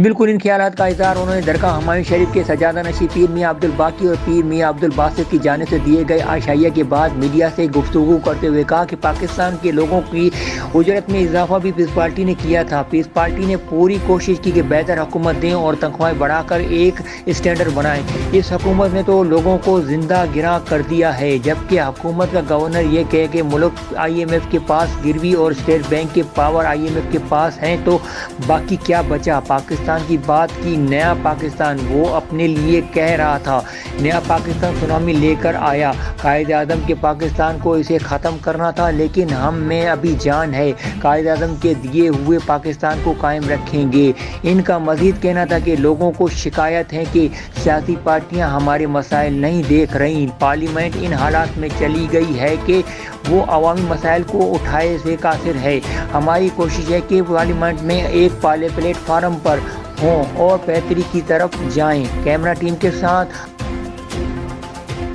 بالکل ان خیالات کا اظہار انہوں نے درگاہ ہمایوں شریف کے سجادہ نشین پیر میاں عبدالباقی اور پیر میاں عبدالباسط کی جانب سے دیے گئے عشائیہ کے بعد میڈیا سے گفتگو کرتے ہوئے کہا کہ پاکستان کے لوگوں کی اجرت میں اضافہ بھی پیس پارٹی نے کیا تھا۔ پیس پارٹی نے پوری کوشش کی کہ بہتر حکومت دیں اور تنخواہیں بڑھا کر ایک اسٹینڈرڈ بنائیں۔ اس حکومت نے تو لوگوں کو زندہ گراں کر دیا ہے، جبکہ حکومت کا گورنر یہ کہے کہ ملک IMF کے پاس گروی اور اسٹیٹ بینک کے پاور IMF کے پاس ہیں تو باقی کیا بچا۔ پاکستان کی بات کی نیا پاکستان، وہ اپنے لیے کہہ رہا تھا۔ نیا پاکستان سونامی لے کر آیا، قائد اعظم کے پاکستان کو اسے ختم کرنا تھا، لیکن ہم میں ابھی جان ہے، قائد اعظم کے دیے ہوئے پاکستان کو قائم رکھیں گے۔ ان کا مزید کہنا تھا کہ لوگوں کو شکایت ہے کہ سیاسی پارٹیاں ہمارے مسائل نہیں دیکھ رہیں۔ پارلیمنٹ ان حالات میں چلی گئی ہے کہ وہ عوامی مسائل کو اٹھائے سے قاصر ہے۔ ہماری کوشش ہے کہ پارلیمنٹ میں ایک پلیٹ فارم پر ہوں اور بہتری کی طرف جائیں۔ کیمرہ ٹیم کے ساتھ